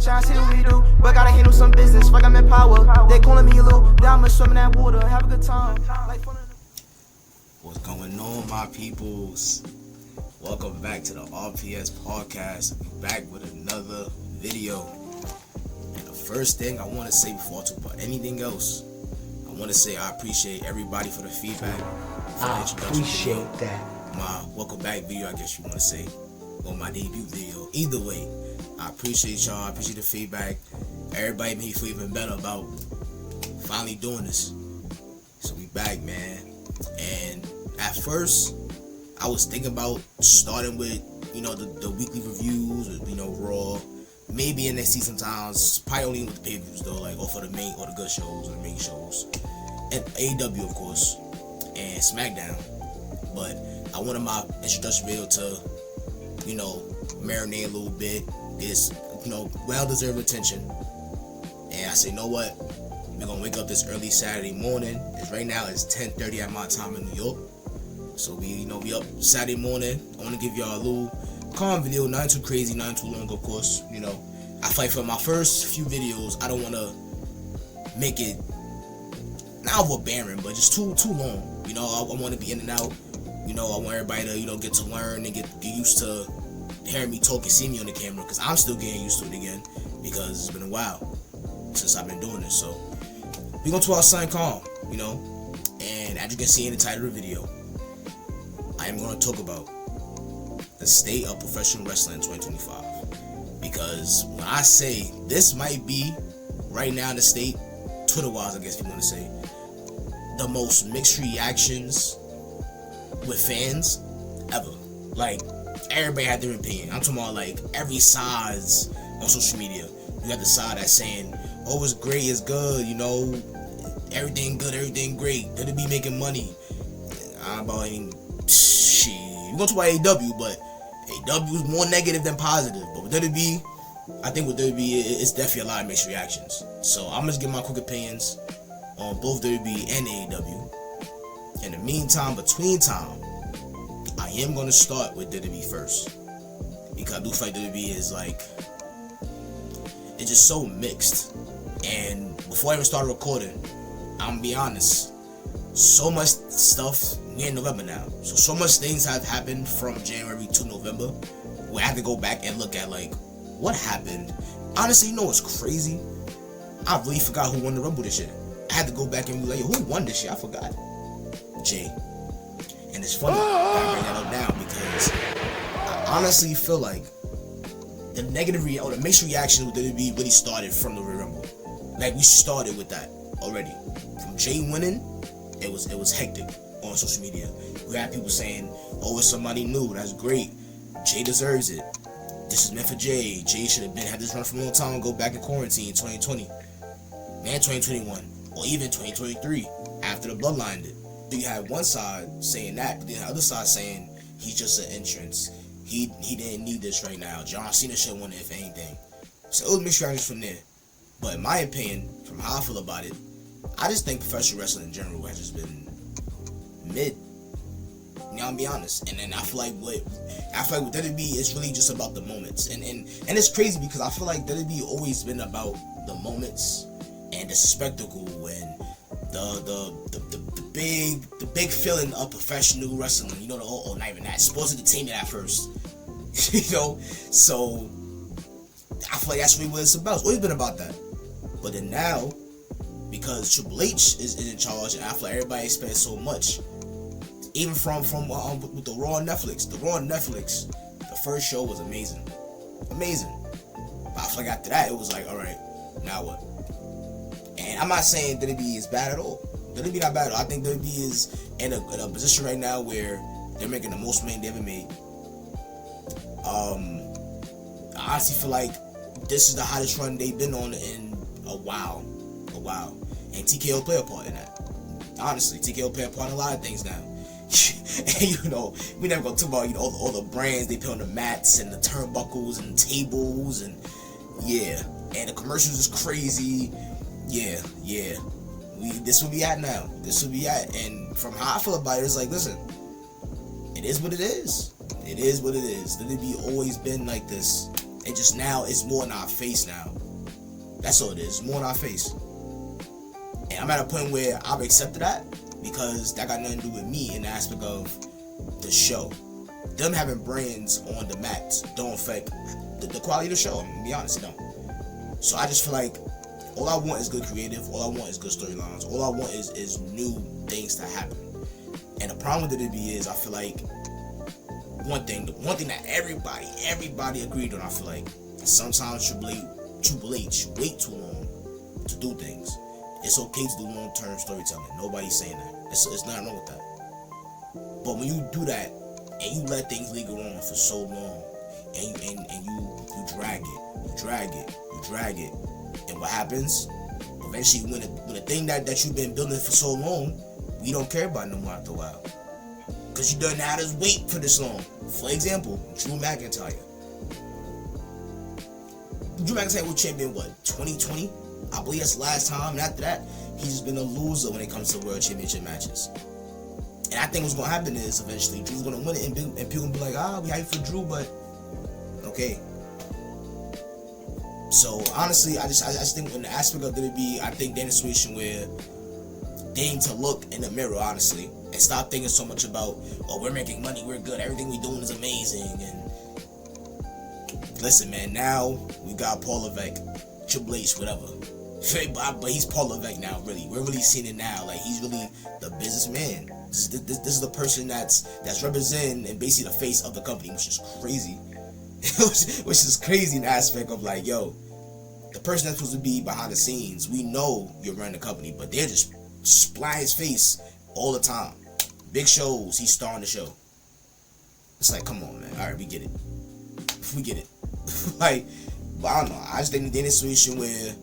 shine, see what we do. But gotta handle some business, like I'm in power. They calling me Lou, down my swim in that water, have a good time. What's going on, my peoples? Welcome back to the RPS Podcast. We're back with another video. And the first thing I want to say before I talk about anything else, I want to say I appreciate everybody for the feedback. I appreciate that. My welcome back video, I guess you want to say, or my debut video. Either way, I appreciate y'all. I appreciate the feedback. Everybody made me feel even better about finally doing this. So we back, man. And at first, I was thinking about starting with, the weekly reviews, Raw, maybe NXT sometimes, probably only with the pay-per-views though, like, or for the main, or the good shows, or the main shows, and AEW of course, and SmackDown. But I wanted my introduction video to, marinate a little bit, this, well-deserved attention. And I said, you know what? We're gonna wake up this early Saturday morning. Right now it's 10:30 at my time in New York. So we up Saturday morning. I wanna give y'all a little calm video, not too crazy, not too long, of course. I feel like for my first few videos, I don't wanna make it not overbearing, but just too long. I wanna be in and out. I want everybody to, get to learn and get used to hearing me talk and see me on the camera, because I'm still getting used to it again, because it's been a while since I've been doing this. So we're going to our sign calm, and as you can see in the title of the video, I am going to talk about the state of professional wrestling in 2025, because when I say this might be right now in the state, Twitter-wise, I guess you want to say, the most mixed reactions with fans ever. Like, everybody had their opinion. I'm talking about like every size on social media. You got the side that's saying, oh, it's great, it's good, everything good, everything great, did it be making money? Shit, we're going to talk about AEW, but AEW is more negative than positive. But with WWE, I think with WWE, it's definitely a lot of mixed reactions. So I'm just giving my quick opinions on both WWE and AEW. In the meantime, between time, I am going to start with WWE first, because I do feel like WWE is like, it's just so mixed. And before I even started recording, I'm gonna be honest, so much stuff, we're in November now, so much things have happened from January to November, where I have to go back and look at like, what happened? Honestly, what's crazy? I really forgot who won the Rumble this year. I had to go back and be like, who won this year? I forgot. Jay. And it's funny that I bring that up now, because I honestly feel like the negative or the mixed reaction with WWE really started from the Royal Rumble. Like, we started with that already. From Jay winning, it was hectic on social media. We had people saying, oh, it's somebody new, that's great, Jay deserves it, this is meant for Jay should have had this run from a long time ago, back in quarantine 2020 and 2021, or even 2023 after the Bloodline did. You had one side saying that, but then the other side saying he's just an entrance. He didn't need this right now. John Cena should have won it if anything. So it was mixed reactions from there. But in my opinion, from how I feel about it, I just think professional wrestling in general has just been mid. I'll be honest. And then I feel like with WWE, it's really just about the moments. And it's crazy, because I feel like WWE always been about the moments and the spectacle and the big feeling of professional wrestling, or not even that, sports entertainment at first, so I feel like that's really what it's about. It's always been about that. But then now, because Triple H is in charge, and I feel like everybody expects so much, even from with the Raw on Netflix. The Raw on Netflix, the first show was amazing, but I feel like after that, it was like, all right, now what? And I'm not saying WWE is bad at all. WWE not bad at all. I think WWE is in a position right now where they're making the most money they ever made. I honestly feel like this is the hottest run they've been on in a while. And TKO play a part in that. Honestly, TKO play a part in a lot of things now. And we never gonna talk about all the brands they put on the mats and the turnbuckles and tables and and the commercials is crazy. This will be at now. And from how I feel about it, it's like, listen, it is what it is. WWE always been like this. It just now, it's more in our face now. That's all it is, more in our face. And I'm at a point where I've accepted that because that got nothing to do with me in the aspect of the show. Them having brands on the mats don't affect the quality of the show. I'm gonna be honest, it don't. So I just feel like all I want is good creative. All I want is good storylines. All I want is new things to happen. And the problem with the WWE is I feel like one thing that everybody agreed on, I feel like sometimes Triple H wait too long to do things. It's okay to do long-term storytelling. Nobody's saying that. It's nothing wrong with that. But when you do that and you let things linger on for so long, and you drag it, and what happens? Eventually, when the thing that you've been building for so long, we don't care about it no more after a while, because you done had us wait for this long. For example, Drew McIntyre was champion 2020. I believe that's the last time, and after that, he's just been a loser when it comes to World Championship matches. And I think what's going to happen is eventually Drew's going to win it, and people will be like, we hyped for Drew, but okay. So honestly, I just think in the aspect of WWE, I think they're in a situation where they need to look in the mirror, honestly, and stop thinking so much about, we're making money, we're good, everything we're doing is amazing. And listen, man, now we got Paul Levesque, Triple H, whatever. But he's Paul Levesque now, really. We're really seeing it now. Like, he's really the businessman. This is the person that's representing and basically the face of the company, which is crazy. which is crazy in the aspect of like, yo, the person that's supposed to be behind the scenes, we know you're running the company, but they're just splat his face all the time. Big shows, he's starring the show. It's like, come on, man. All right, we get it. Like, but I don't know. I just think they're in a situation where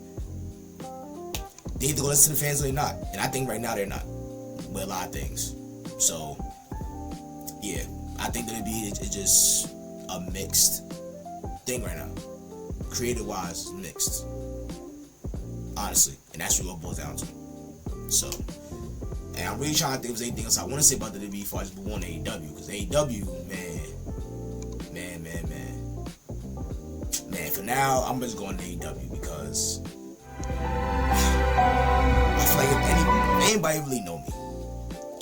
they either go listen to the fans or they're not. And I think right now they're not with a lot of things. So, yeah, I think that it's just a mixed thing right now. Creative wise, mixed. Honestly. And that's what it boils down to. So, and I'm really trying to think if there's anything else I want to say about the WWE before I just move on to AEW. Because AEW, man, for now, I'm just going to AEW because I feel like if anybody really know me,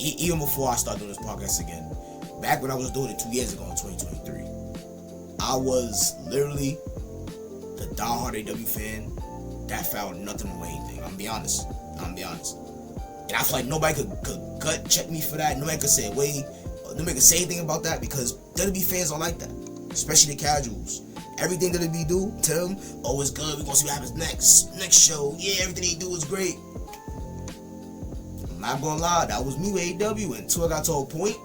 even before I started doing this podcast again, back when I was doing it 2 years ago in 2023, I was literally the diehard AEW fan that found nothing wrong with anything. I'm gonna be honest. And I feel like nobody could gut check me for that. Nobody could say, nobody could say anything about that, because WWE fans don't like that. Especially the casuals. Everything that they do to them, it's good, we're gonna see what happens next show. Yeah, everything they do is great. I'm not gonna lie, that was me with AEW until I got to a point.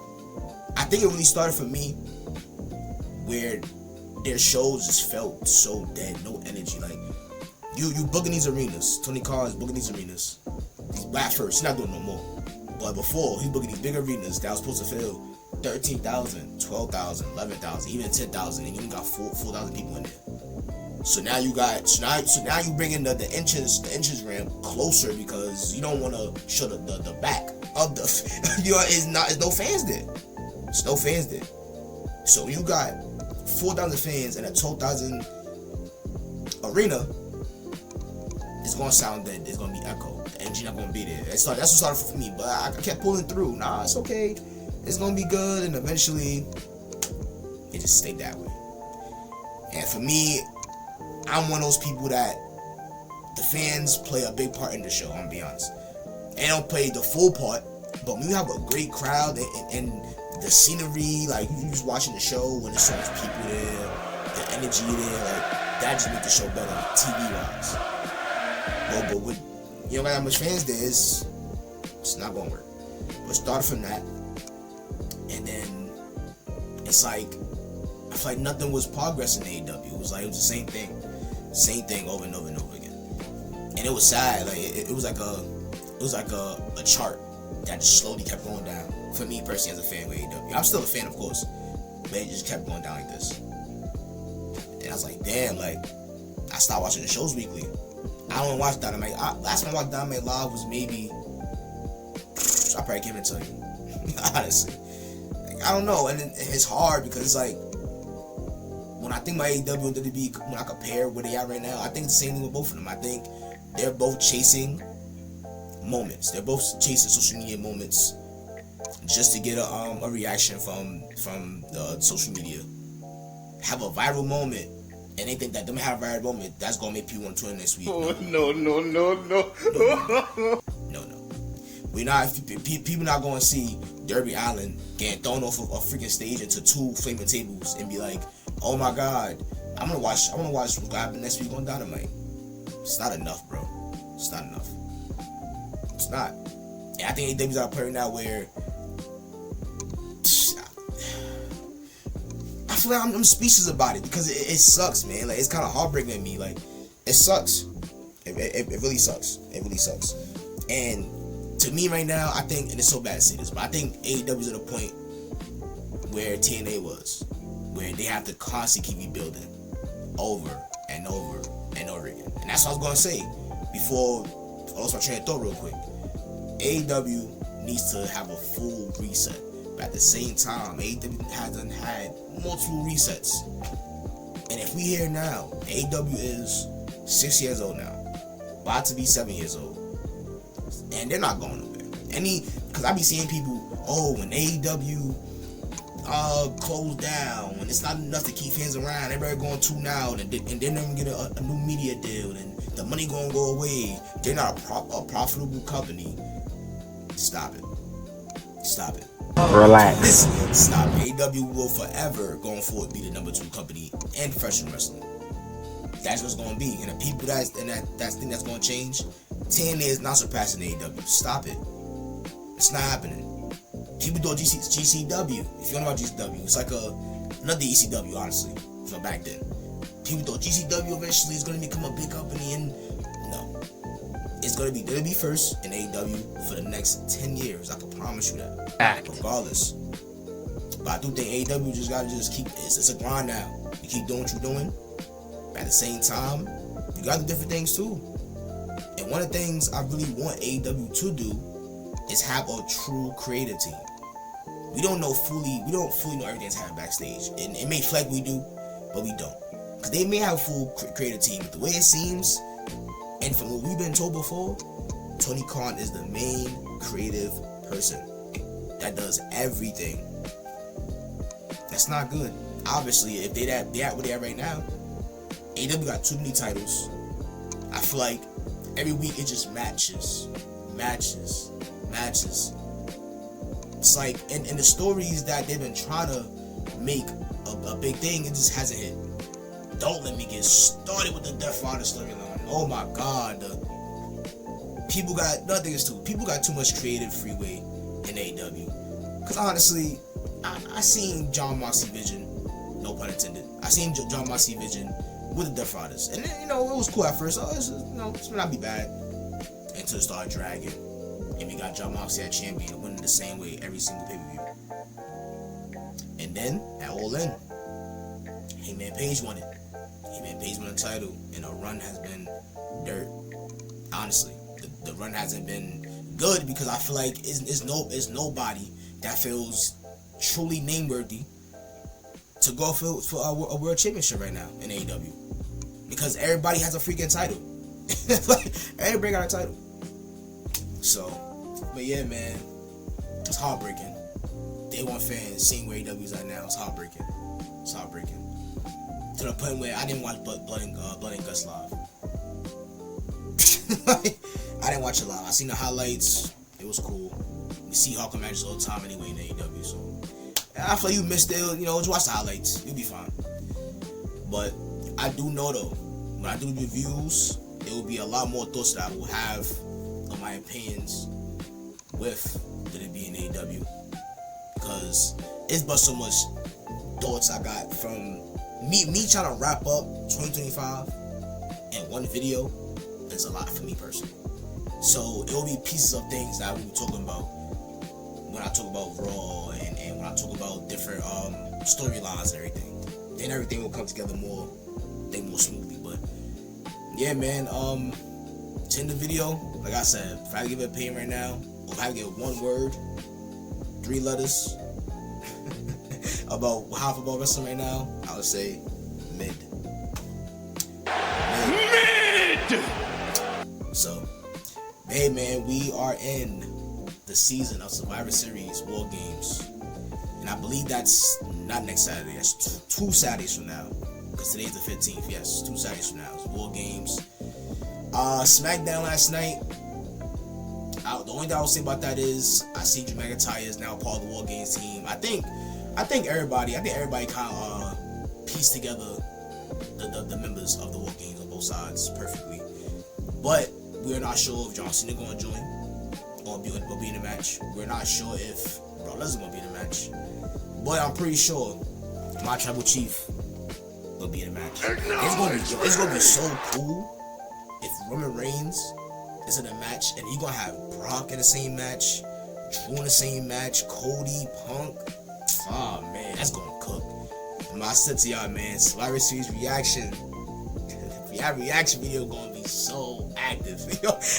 I think it really started for me where their shows just felt so dead, no energy. Like, you booking these arenas. Tony Khan is booking these arenas. At first, he's not doing no more. But before, he's booking these big arenas that was supposed to fill 13,000, 12,000, 11,000, even 10,000, and you got 4,000 people in there. So now you bring in the entrance ramp closer, because you don't want to show the back of the it's no fans there. It's no fans there. So you got 4,000 fans in a 12,000 arena. It's gonna sound dead. There's gonna be echo. The energy not gonna be there. That's what started for me. But I kept pulling through. Nah, it's okay. It's gonna be good. And eventually, it just stayed that way. And for me, I'm one of those people that the fans play a big part in the show. I'm gonna be honest. They don't play the full part, but when you have a great crowd and the scenery, like you just watching the show when there's so much people there, the energy there, like that just makes the show better TV wise. But with you don't got that much fans there, it's not gonna work. But started from that, and then it's like I feel like nothing was progressing in AEW. It was the same thing over and over and over again, and it was sad. Like it was like a chart that just slowly kept going down. For me personally, as a fan of AEW, I'm still a fan, of course, but it just kept going down like this. And I was like, damn, like I stopped watching the shows weekly. I don't watch Dynamite. Last time I watched Dynamite live was maybe, I probably can't even tell you, honestly. Like, I don't know, and it's hard because it's like, when when I think about AEW and WWE, when I compare where they are right now, I think it's the same thing with both of them. I think they're both chasing moments. They're both chasing social media moments just to get a reaction from the social media. Have a viral moment, and they think that them have a viral moment, that's gonna make people want to tune in next week. No. We not people not gonna see Derby Allen getting thrown off of a freaking stage into 2 flaming tables and be like, oh my god, I'm gonna watch what's gonna happen next week on Dynamite. It's not enough, bro. It's not enough. It's not. And I think AEW's at a point right now where I feel like I'm speechless about it because it sucks, man. Like, it's kind of heartbreaking to me. Like, it sucks. It really sucks. It really sucks. And to me right now, I think, and it's so bad to say this, but I think AEW's at a point where TNA was, where they have to constantly keep rebuilding over and over and over again. And that's what I was gonna say before I lost my train of thought real quick. AEW needs to have a full reset. But at the same time, AEW hasn't had multiple resets. And if we hear now, AEW is 6 years old now, about to be 7 years old, and they're not going nowhere. Because I be seeing people, when AEW closed down, when it's not enough to keep fans around, everybody going tune out, and they're never get a new media deal, and the money gonna go away. They're not a profitable company. Stop it. Relax. Stop. AEW will forever, going forward, be the number 2 company in professional wrestling. That's what's going to be. And the people that's going to change, TNA is not surpassing AEW. Stop it. It's not happening. People do GCW. If you don't know about GCW, it's like another ECW, honestly, from back then. People thought GCW eventually is going to become a big company, and no. It's going to be WWE first and AEW for the next 10 years. I can promise you that. Fact. Regardless. But I do think AEW just got to keep, it's a grind now. You keep doing what you're doing. But at the same time, you got to do different things too. And one of the things I really want AEW to do is have a true creative team. We don't fully know everything that's happening backstage. And it may feel like we do, but we don't. Because they may have a full creative team, but the way it seems, and from what we've been told before, Tony Khan is the main creative person that does everything. That's not good. Obviously, if they at where they are right now, AEW got too many titles. I feel like every week it just matches. It's like, and the stories that they've been trying to make a big thing, it just hasn't hit. Don't let me get started with the Death Rider storyline. Oh my God, people got too much creative freeway in AEW. Cause honestly, I seen John Moxley vision, no pun intended. I seen John Moxley vision with the Death Riders, and then, it was cool at first. This may not be bad until it started dragging, and we got John Moxley at champion, winning the same way every single pay-per-view. And then at All In, Hangman Page won it. Hangman Page won the title, and the run has been dirt. Honestly, the run hasn't been good because I feel like it's nobody that feels truly nameworthy to go for a world championship right now in AEW, because everybody has a freaking title. Like, everybody got a title. So, but yeah, man, it's heartbreaking. Day one fans seeing where AEW's at now, it's heartbreaking. To the point where I didn't watch Blood and Guts live. I didn't watch it live. I seen the highlights. It was cool. We see Hawk matches all the time anyway in AEW, so I feel like you missed it. Just watch the highlights. You'll be fine. But I do know though, when I do reviews, it will be a lot more thoughts that I will have on my opinions with WWE and AEW, because it's but so much thoughts I got from me trying to wrap up 2025 in one video. Is a lot for me personally. So it will be pieces of things that I will be talking about when I talk about Raw and when I talk about different storylines and everything. Then everything will come together more smoothly. But yeah, man, to end the video, like I said, if I had to give it an opinion right now, or if I had to give one word, 3 letters about how I feel about wrestling right now, I would say Mid. So, hey man, we are in the season of Survivor Series War Games. And I believe that's not next Saturday. That's two Saturdays from now. Because today's the 15th. Yes, 2 Saturdays from now. It's War Games. SmackDown last night. The only thing I will say about that is I see Drew McIntyre is now part of the War Games team. I think everybody kind of pieced together the members of the War Games on both sides perfectly. But we're not sure if John Cena going to join or be in the match. We're not sure if Brock Lesnar going to be in the match. But I'm pretty sure my tribal chief will be in the match. It's going to be so cool if Roman Reigns is in a match and he's going to have Brock in the same match, Drew in the same match, Cody, Punk. Oh man, that's going to cook. And I said to y'all, man, Survivor Series reaction. Our reaction video gonna be so active.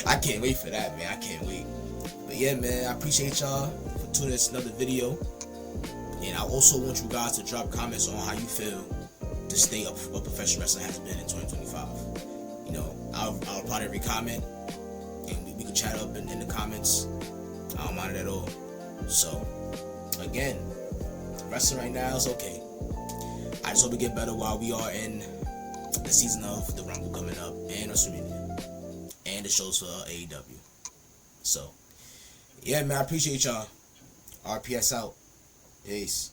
I can't wait for that, man. I can't wait. But yeah, man, I appreciate y'all for tuning in to another video. And I also want you guys to drop comments on how you feel the state of what professional wrestling has been in 2025. You know, I'll reply to every comment, and we can chat up in the comments. I don't mind it at all. So, again, wrestling right now is okay. I just hope we get better while we are in the season of the Rumble coming up, and WrestleMania, and the shows for AEW. So, yeah, man, I appreciate y'all. RPS out. Peace.